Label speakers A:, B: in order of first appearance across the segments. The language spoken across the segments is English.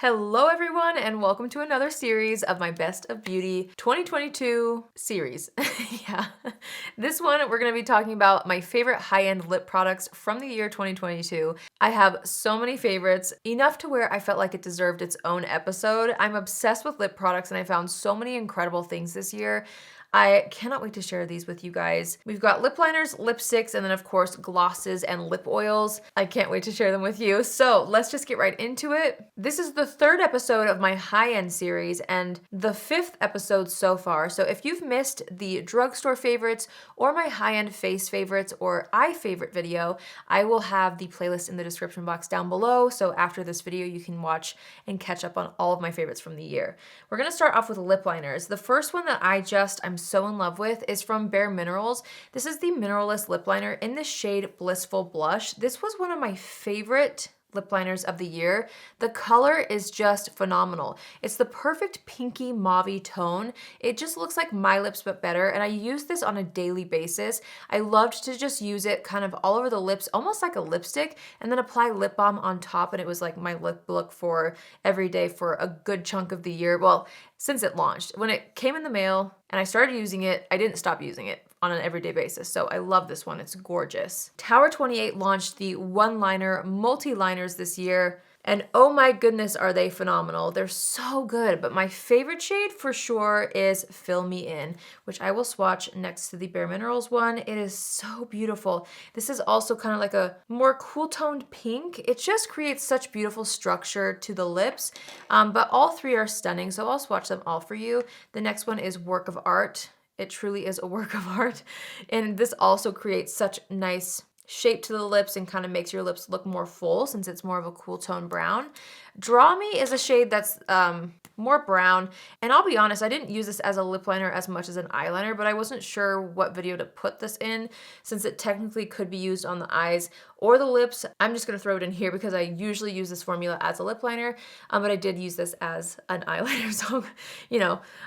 A: Hello everyone and welcome to another series of my Best of Beauty 2022 series. Yeah. This one we're going to be talking about my favorite high-end lip products from the year 2022. I have so many favorites, enough to where I felt like it deserved its own episode. I'm obsessed with lip products and I found so many incredible things this year. I cannot wait to share these with you guys. We've got lip liners, lipsticks, and then of course glosses and lip oils. I can't wait to share them with you. So let's just get right into it. This is the third episode of my high-end series and the fifth episode so far. So if you've missed the drugstore favorites or my high-end face favorites or eye favorite video, I will have the playlist in the description box down below. So after this video, you can watch and catch up on all of my favorites from the year. We're gonna start off with lip liners. The first one that I'm so in love with is from Bare Minerals. This is the Mineralist lip liner in the shade Blissful Blush. This was one of my favorite lip liners of the year. The color is just phenomenal. It's the perfect pinky mauve tone. It just looks like my lips but better, and I use this on a daily basis. I loved to just use it kind of all over the lips, almost like a lipstick, and then apply lip balm on top, and it was like my lip look for every day for a good chunk of the year. Well, since it launched. When it came in the mail and I started using it, I didn't stop using it on an everyday basis. So I love this one, it's gorgeous. Tower 28 launched the one-liner multi-liners this year, and oh my goodness, are they phenomenal. They're so good, but my favorite shade for sure is Fill Me In, which I will swatch next to the Bare Minerals one. It is so beautiful. This is also kind of like a more cool toned pink. It just creates such beautiful structure to the lips, but all three are stunning, so I'll swatch them all for you. The next one is Work of Art. It truly is a work of art, and this also creates such nice shape to the lips and kind of makes your lips look more full since it's more of a cool tone brown. Draw Me is a shade that's more brown, and I'll be honest, I didn't use this as a lip liner as much as an eyeliner, but I wasn't sure what video to put this in since it technically could be used on the eyes or the lips. I'm just gonna throw it in here because I usually use this formula as a lip liner, but I did use this as an eyeliner, so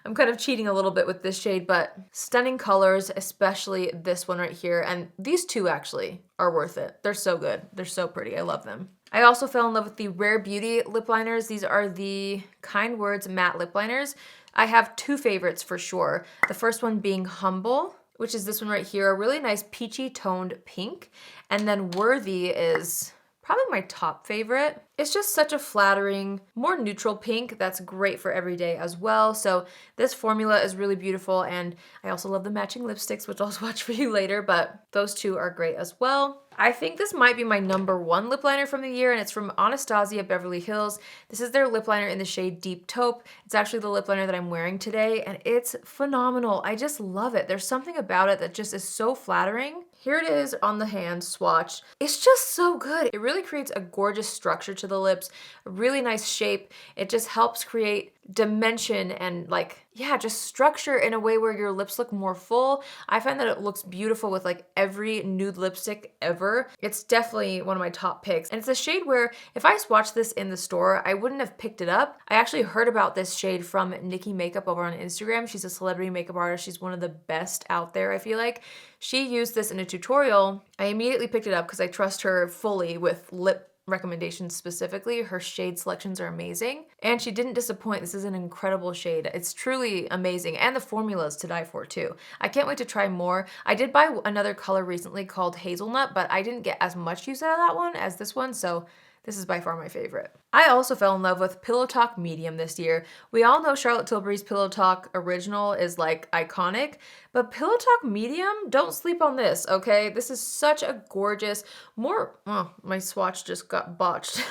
A: I'm kind of cheating a little bit with this shade, but stunning colors, especially this one right here, and these two actually are worth it. They're so good. They're so pretty. I love them. I also fell in love with the Rare Beauty lip liners. These are the Kind Words matte lip liners. I have two favorites for sure. The first one being Humble, which is this one right here, a really nice peachy toned pink. And then Worthy is probably my top favorite. It's just such a flattering, more neutral pink that's great for every day as well. So this formula is really beautiful, and I also love the matching lipsticks, which I'll swatch for you later, but those two are great as well. I think this might be my number one lip liner from the year, and it's from Anastasia Beverly Hills. This is their lip liner in the shade Deep Taupe. It's actually the lip liner that I'm wearing today, and it's phenomenal. I just love it. There's something about it that just is so flattering. Here it is on the hand swatch. It's just so good. It really creates a gorgeous structure to the lips, a really nice shape. It just helps create dimension and just structure in a way where your lips look more full. I find that it looks beautiful with like every nude lipstick ever. It's definitely one of my top picks. And it's a shade where if I swatched this in the store, I wouldn't have picked it up. I actually heard about this shade from Nikki Makeup over on Instagram. She's a celebrity makeup artist. She's one of the best out there, I feel like. She used this in a tutorial. I immediately picked it up because I trust her fully with lip recommendations specifically. Her shade selections are amazing, and she didn't disappoint. This is an incredible shade. It's truly amazing, and the formula is to die for too. I can't wait to try more. I did buy another color recently called Hazelnut, but I didn't get as much use out of that one as this one, so this is by far my favorite. I also fell in love with Pillow Talk Medium this year. We all know Charlotte Tilbury's Pillow Talk Original is like iconic, but Pillow Talk Medium, don't sleep on this, okay? This is such a gorgeous, my swatch just got botched.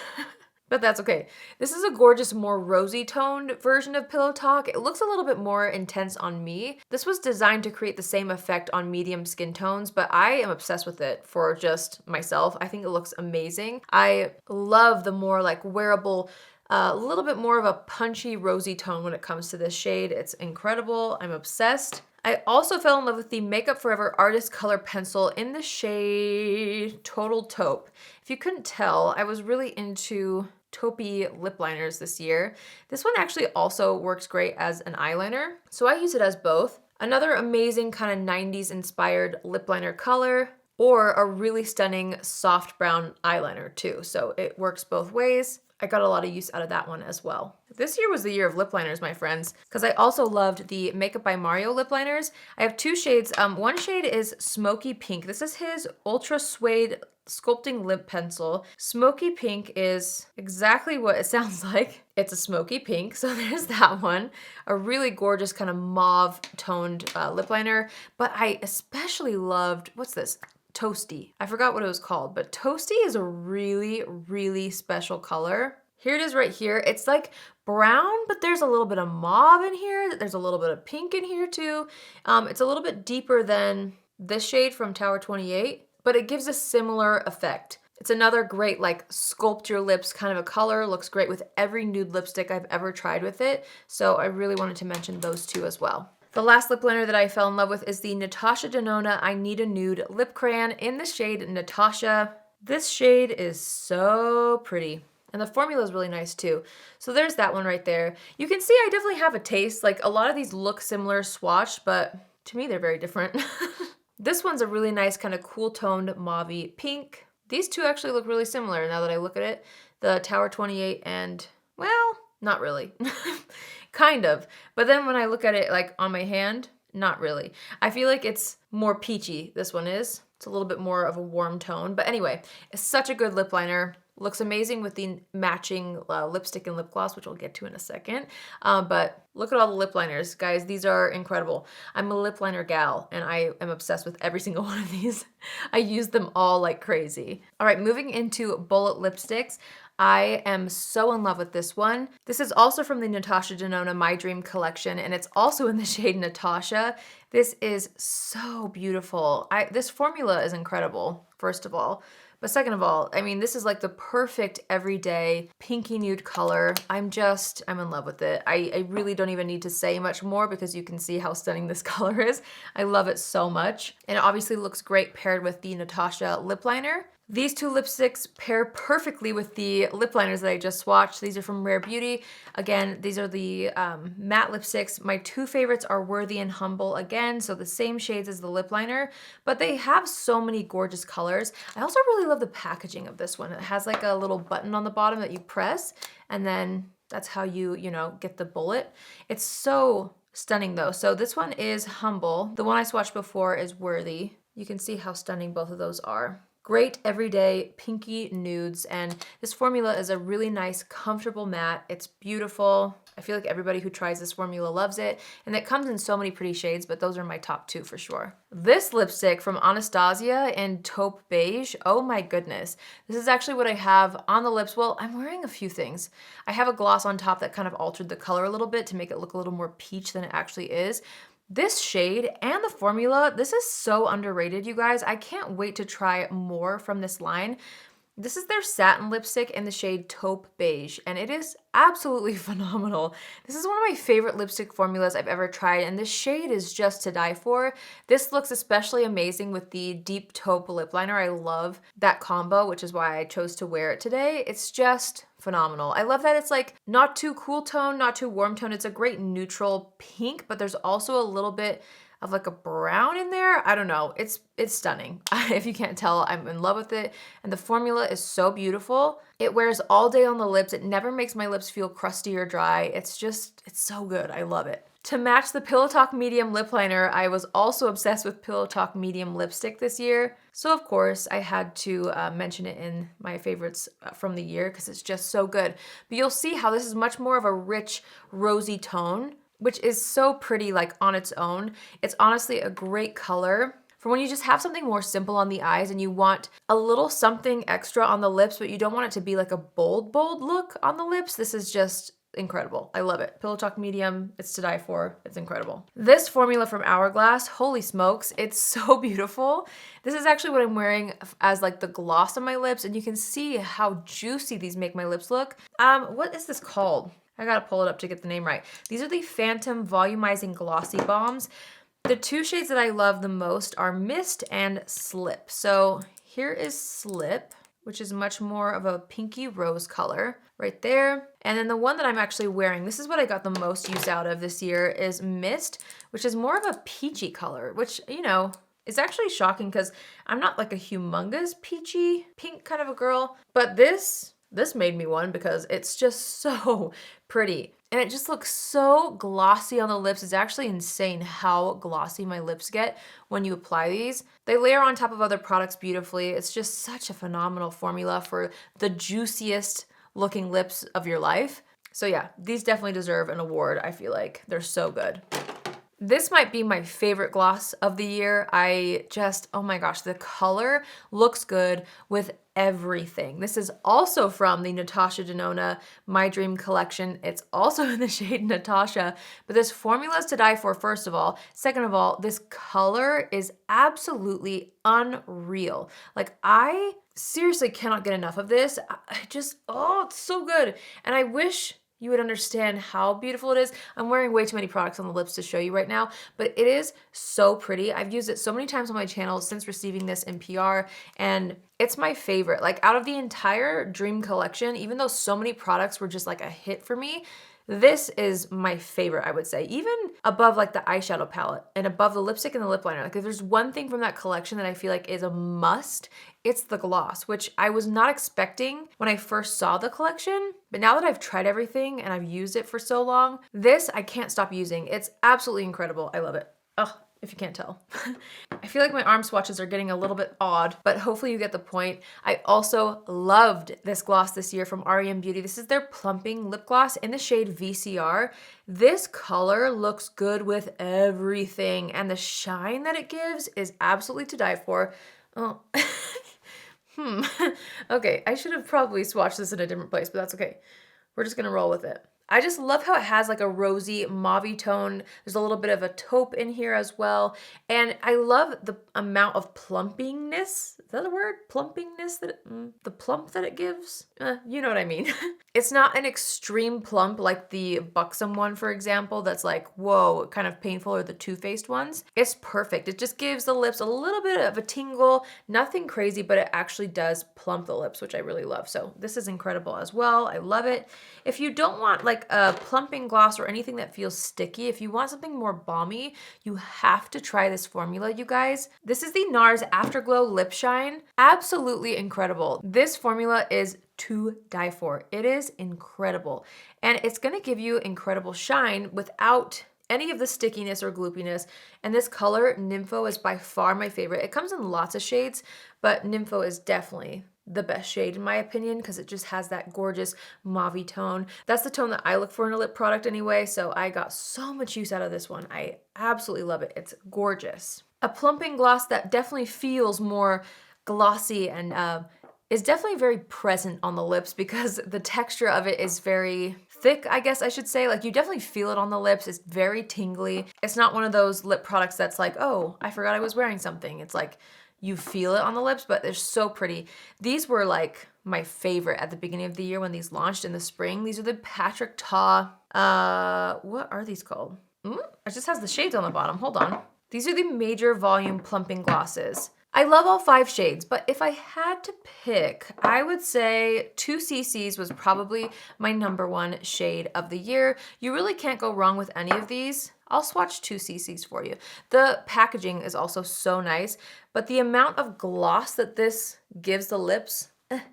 A: But that's okay. This is a gorgeous, more rosy toned version of Pillow Talk. It looks a little bit more intense on me. This was designed to create the same effect on medium skin tones, but I am obsessed with it for just myself. I think it looks amazing. I love the more like wearable, a little bit more of a punchy rosy tone when it comes to this shade. It's incredible. I'm obsessed. I also fell in love with the Makeup Forever Artist Color Pencil in the shade Total Taupe. If you couldn't tell, I was really into taupey lip liners this year. This one actually also works great as an eyeliner, so I use it as both. Another amazing kind of 90s inspired lip liner color, or a really stunning soft brown eyeliner too, so it works both ways. I got a lot of use out of that one as well. This year was the year of lip liners, my friends, because I also loved the Makeup by Mario lip liners. I have two shades. One shade is Smoky Pink. This is his Ultra Suede Sculpting Lip Pencil. Smoky Pink is exactly what it sounds like. It's a smoky pink, so there's that one. A really gorgeous kind of mauve toned lip liner, but I especially loved, what's this? Toasty. I forgot what it was called, but Toasty is a really, really special color. Here it is right here. It's like brown, but there's a little bit of mauve in here. There's a little bit of pink in here too. It's a little bit deeper than this shade from Tower 28, but it gives a similar effect. It's another great like sculpt your lips kind of a color. Looks great with every nude lipstick I've ever tried with it. So I really wanted to mention those two as well. The last lip liner that I fell in love with is the Natasha Denona I Need a Nude Lip Crayon in the shade Natasha. This shade is so pretty. And the formula is really nice too. So there's that one right there. You can see I definitely have a taste. Like a lot of these look similar swatched, but to me they're very different. This one's a really nice kind of cool toned mauve pink. These two actually look really similar now that I look at it. The Tower 28 and, well, not really. Kind of. But then when I look at it like on my hand, not really. I feel like it's more peachy, this one is. It's a little bit more of a warm tone. But anyway, it's such a good lip liner. Looks amazing with the matching lipstick and lip gloss, which we'll get to in a second. But look at all the lip liners. Guys, these are incredible. I'm a lip liner gal, and I am obsessed with every single one of these. I use them all like crazy. All right, moving into bullet lipsticks. I am so in love with this one. This is also from the Natasha Denona My Dream collection, and it's also in the shade Natasha. This is so beautiful. This formula is incredible, first of all. But second of all, I mean, this is like the perfect everyday pinky nude color. I'm in love with it. I really don't even need to say much more because you can see how stunning this color is. I love it so much. And it obviously looks great paired with the Natasha lip liner. These two lipsticks pair perfectly with the lip liners that I just swatched. These are from Rare Beauty. Again, these are the matte lipsticks. My two favorites are Worthy and Humble again, so the same shades as the lip liner, but they have so many gorgeous colors. I also really love the packaging of this one. It has like a little button on the bottom that you press, and then that's how you get the bullet. It's so stunning though. So this one is Humble. The one I swatched before is Worthy. You can see how stunning both of those are. Great everyday pinky nudes, and this formula is a really nice, comfortable matte. It's beautiful. I feel like everybody who tries this formula loves it, and it comes in so many pretty shades, but those are my top two for sure. This lipstick from Anastasia in Taupe Beige, oh my goodness. This is actually what I have on the lips. Well, I'm wearing a few things. I have a gloss on top that kind of altered the color a little bit to make it look a little more peach than it actually is. This shade and the formula, this is so underrated, you guys. I can't wait to try more from this line. This is their satin lipstick in the shade Taupe Beige, and it is absolutely phenomenal. This is one of my favorite lipstick formulas I've ever tried, and this shade is just to die for. This looks especially amazing with the deep taupe lip liner. I love that combo, which is why I chose to wear it today. It's just phenomenal. I love that it's like not too cool tone, not too warm tone. It's a great neutral pink, but there's also a little bit of like a brown in there. I don't know. It's stunning. If you can't tell, I'm in love with it. And the formula is so beautiful. It wears all day on the lips. It never makes my lips feel crusty or dry. It's so good. I love it. To match the Pillow Talk Medium lip liner, I was also obsessed with Pillow Talk Medium lipstick this year. So of course I had to mention it in my favorites from the year because it's just so good. But you'll see how this is much more of a rich, rosy tone, which is so pretty like on its own. It's honestly a great color for when you just have something more simple on the eyes and you want a little something extra on the lips, but you don't want it to be like a bold look on the lips. This is just incredible. I love it. Pillow Talk Medium, it's to die for. It's incredible. This formula from Hourglass, holy smokes, it's so beautiful. This is actually what I'm wearing as like the gloss on my lips, and you can see how juicy these make my lips look. What is this called? I gotta pull it up to get the name right. These are the Phantom Volumizing Glossy Bombs. The two shades that I love the most are Mist and Slip. So here is Slip, which is much more of a pinky rose color right there. And then the one that I'm actually wearing, this is what I got the most use out of this year, is Mist, which is more of a peachy color, which, is actually shocking because I'm not like a humongous peachy pink kind of a girl, but this This made me one because it's just so pretty. And it just looks so glossy on the lips. It's actually insane how glossy my lips get when you apply these. They layer on top of other products beautifully. It's just such a phenomenal formula for the juiciest looking lips of your life. So yeah, these definitely deserve an award, I feel like. They're so good. This might be my favorite gloss of the year. Oh my gosh, the color looks good with everything. This is also from the Natasha Denona My Dream collection. It's also in the shade Natasha, but this formula is to die for, first of all. Second of all, this color is absolutely unreal. Like, I seriously cannot get enough of this. Oh, it's so good. And I wish you would understand how beautiful it is. I'm wearing way too many products on the lips to show you right now, but it is so pretty. I've used it so many times on my channel since receiving this in PR, and it's my favorite. Like, out of the entire Dream collection, even though so many products were just like a hit for me, this is my favorite, I would say, even above like the eyeshadow palette and above the lipstick and the lip liner. Like, if there's one thing from that collection that I feel like is a must, it's the gloss, which I was not expecting when I first saw the collection. But now that I've tried everything and I've used it for so long, this I can't stop using. It's absolutely incredible. I love it. Oh, if you can't tell. I feel like my arm swatches are getting a little bit odd, but hopefully you get the point. I also loved this gloss this year from REM Beauty. This is their plumping lip gloss in the shade VCR. This color looks good with everything, and the shine that it gives is absolutely to die for. Oh. Okay, I should have probably swatched this in a different place, but that's okay. We're just gonna roll with it. I just love how it has like a rosy mauve tone. There's a little bit of a taupe in here as well. And I love the amount of plumpingness. Is that a word? Plumpingness? The plump that it gives? You know what I mean. It's not an extreme plump like the Buxom one, for example, that's like, whoa, kind of painful, or the Too Faced ones. It's perfect. It just gives the lips a little bit of a tingle, nothing crazy, but it actually does plump the lips, which I really love. So this is incredible as well. I love it. If you don't want like a plumping gloss or anything that feels sticky, if you want something more balmy, you have to try this formula, you guys. This is the NARS Afterglow Lip Shine. Absolutely incredible. This formula is to die for. It is incredible. And it's gonna give you incredible shine without any of the stickiness or gloopiness. And this color, Nympho, is by far my favorite. It comes in lots of shades, but Nympho is definitely the best shade in my opinion, because it just has that gorgeous mauve tone. That's the tone that I look for in a lip product anyway, so I got so much use out of this one. I absolutely love it. It's gorgeous. A plumping gloss that definitely feels more glossy and is definitely very present on the lips because the texture of it is very thick, I guess I should say. Like, you definitely feel it on the lips. It's very tingly. It's not one of those lip products that's like, oh, I forgot I was wearing something. It's like, you feel it on the lips, but they're so pretty. These were like my favorite at the beginning of the year when these launched in the spring. These are the Patrick Ta, what are these called? It just has the shades on the bottom, hold on. These are the Major Volume Plumping Glosses. I love all 5 shades, but if I had to pick, I would say 2CCs was probably my #1 shade of the year. You really can't go wrong with any of these. I'll swatch 2CCs for you. The packaging is also so nice, but the amount of gloss that this gives the lips,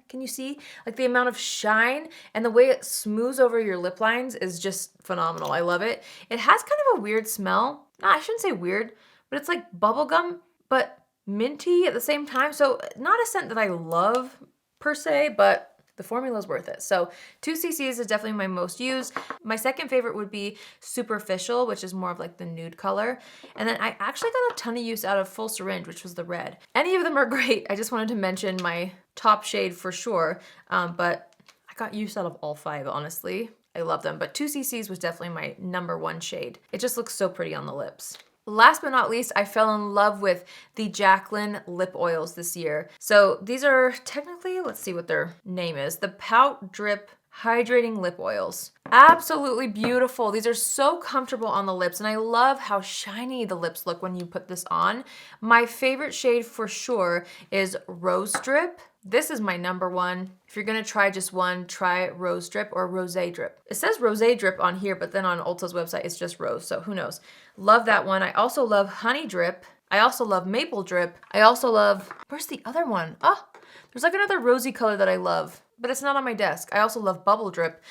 A: can you see? Like, the amount of shine and the way it smooths over your lip lines is just phenomenal. I love it. It has kind of a weird smell. No, I shouldn't say weird, but it's like bubblegum, but minty at the same time. So not a scent that I love per se, but the formula is worth it. So 2CCs is definitely my most used. My second favorite would be Superficial, which is more of like the nude color. And then I actually got a ton of use out of Full Syringe, which was the red. Any of them are great. I just wanted to mention my top shade for sure. But I got use out of all 5, honestly. I love them, but 2CCs was definitely my #1 shade. It just looks so pretty on the lips. Last but not least, I fell in love with the Jaclyn lip oils this year. So these are technically, let's see what their name is, the Pout Drip Hydrating Lip Oils. Absolutely beautiful. These are so comfortable on the lips, and I love how shiny the lips look when you put this on. My favorite shade for sure is Rose Drip. This is my #1. If you're gonna try just one, try Rose Drip or Rosé Drip. It says Rosé Drip on here, but then on Ulta's website, it's just Rose, so who knows. Love that one. I also love Honey Drip. I also love Maple Drip. I also love, where's the other one? Oh, there's like another rosy color that I love. but it's not on my desk. I also love Bubble Drip.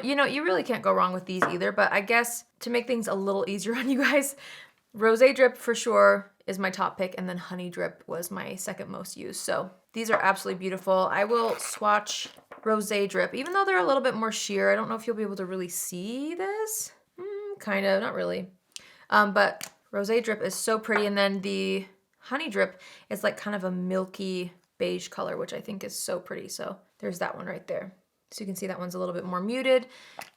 A: You know, you really can't go wrong with these either, but I guess to make things a little easier on you guys, Rosé Drip for sure is my top pick, and then Honey Drip was my second most used. So these are absolutely beautiful. I will swatch Rosé Drip, even though they're a little bit more sheer. I don't know if you'll be able to really see this. Kind of, not really. But Rosé Drip is so pretty, and then the Honey Drip is like kind of a milky beige color, which I think is so pretty. So there's that one right there. So you can see that one's a little bit more muted.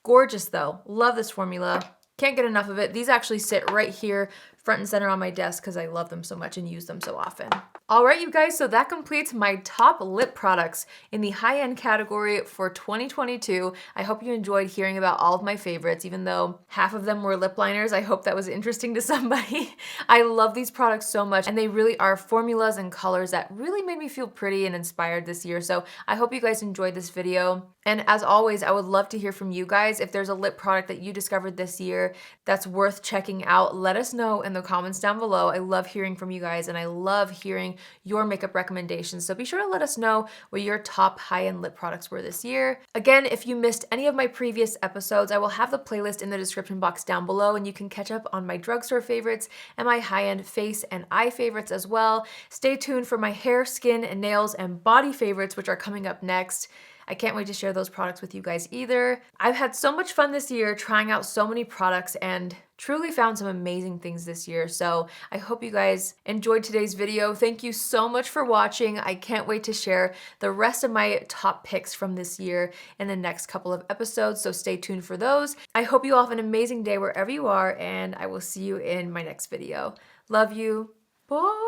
A: Gorgeous though. Love this formula. Can't get enough of it. These actually sit right here front and center on my desk because I love them so much and use them so often. All right, you guys, so that completes my top lip products in the high-end category for 2022. I hope you enjoyed hearing about all of my favorites, even though half of them were lip liners. I hope that was interesting to somebody. I love these products so much, and they really are formulas and colors that really made me feel pretty and inspired this year. So I hope you guys enjoyed this video. And as always, I would love to hear from you guys. If there's a lip product that you discovered this year that's worth checking out, let us know in the comments down below. I love hearing from you guys, and I love hearing your makeup recommendations. So be sure to let us know what your top high-end lip products were this year. Again, if you missed any of my previous episodes, I will have the playlist in the description box down below, and you can catch up on my drugstore favorites and my high-end face and eye favorites as well. Stay tuned for my hair, skin, and nails and body favorites, which are coming up next. I can't wait to share those products with you guys either. I've had so much fun this year trying out so many products and truly found some amazing things this year. So I hope you guys enjoyed today's video. Thank you so much for watching. I can't wait to share the rest of my top picks from this year in the next couple of episodes. So stay tuned for those. I hope you all have an amazing day wherever you are, and I will see you in my next video. Love you. Bye.